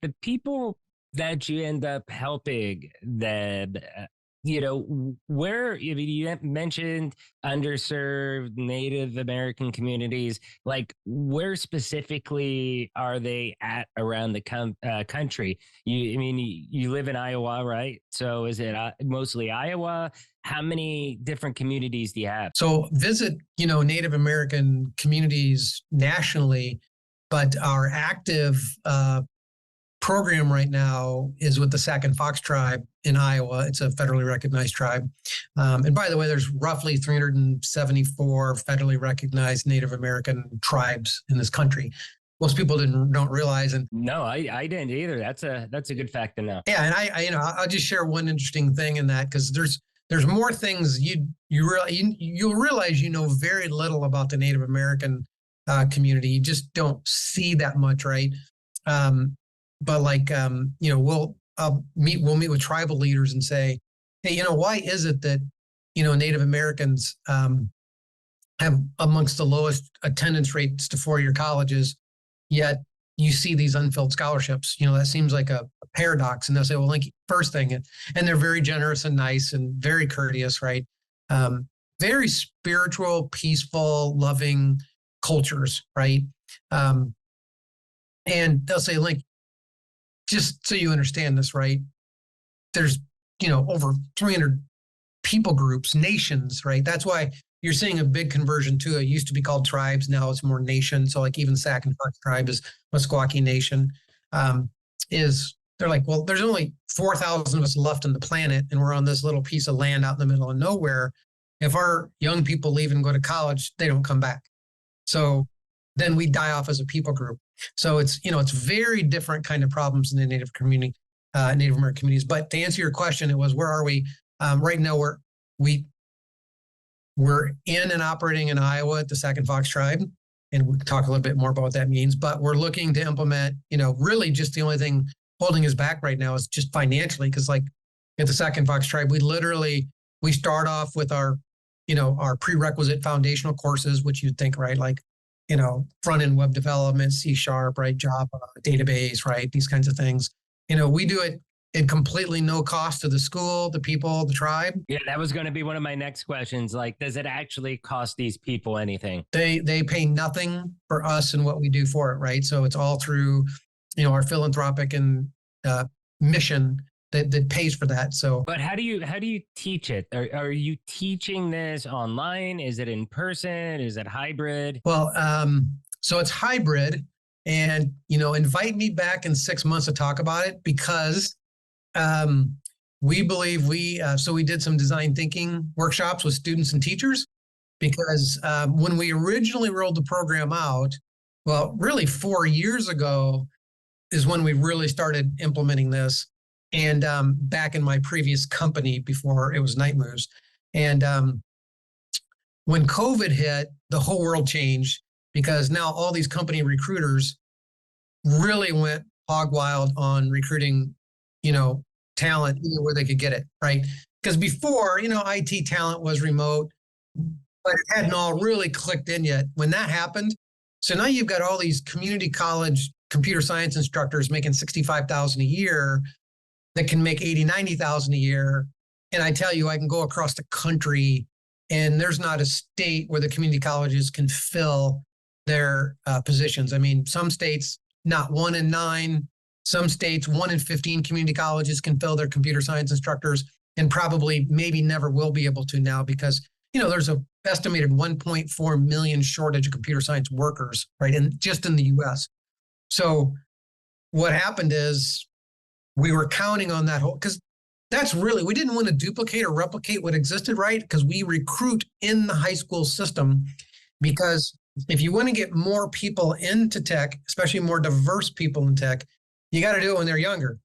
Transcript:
the people that you end up helping, then you know, where you mentioned underserved Native American communities, like where specifically are they at around the country? I mean, you live in Iowa, right? So is it mostly Iowa? How many different communities do you have? So visit, Native American communities nationally, but our active program right now is with the Sac and Fox tribe in Iowa. It's a federally recognized tribe. And by the way, there's roughly 374 federally recognized Native American tribes in this country. Most people don't realize. And no, I didn't either. That's a good fact to know. Yeah, and I'll just share one interesting thing in that, because there's more things you'll realize very little about the Native American community. You just don't see that much, right? But we'll meet with tribal leaders and say, hey, why is it that Native Americans have amongst the lowest attendance rates to four-year colleges, yet you see these unfilled scholarships? That seems like a paradox. And they'll say, well, Linc, first thing, and they're very generous and nice and very courteous, right? Very spiritual, peaceful, loving cultures, right? And they'll say, Linc, just so you understand this, right? There's, over 300 people groups, nations, right? That's why you're seeing a big conversion too. It used to be called tribes. Now it's more nation. So like even Sac and Fox tribe is Meskwaki Nation. They're like, well, there's only 4,000 of us left on the planet, and we're on this little piece of land out in the middle of nowhere. If our young people leave and go to college, they don't come back. So then we die off as a people group. So it's very different kind of problems in the Native American communities. But to answer your question, it was, where are we? Right now, we're in and operating in Iowa at the Sac and Fox tribe, and we can talk a little bit more about what that means. But we're looking to implement, really just the only thing holding us back right now is just financially, because like at the Sac and Fox tribe, we start off with our prerequisite foundational courses, which you'd think, right, like front-end web development, C#, right, Java, database, right, these kinds of things. We do it at completely no cost to the school, the people, the tribe. Yeah, that was going to be one of my next questions. Like, does it actually cost these people anything? They pay nothing for us and what we do for it, right? So it's all through, our philanthropic and mission that pays for that. So, but how do you teach it? Are you teaching this online? Is it in person? Is it hybrid? Well, so it's hybrid, and invite me back in 6 months to talk about it, because we believe we did some design thinking workshops with students and teachers, because when we originally rolled the program out, well, really 4 years ago is when we really started implementing this. And back in my previous company before it was Night Moves. And when COVID hit, the whole world changed, because now all these company recruiters really went hog wild on recruiting, talent where they could get it, right? Because before, IT talent was remote, but it hadn't all really clicked in yet. When that happened, so now you've got all these community college computer science instructors making $65,000 a year that can make $80,000, $90,000 a year. And I tell you, I can go across the country, and there's not a state where the community colleges can fill their positions. I mean, some states, not 1 in 9. Some states, 1 in 15 community colleges can fill their computer science instructors, and probably maybe never will be able to now, because, there's a estimated 1.4 million shortage of computer science workers, right? And just in the US. So what happened is, we were counting on that whole, because we didn't want to duplicate or replicate what existed, right? Because we recruit in the high school system, because if you want to get more people into tech, especially more diverse people in tech, you got to do it when they're younger.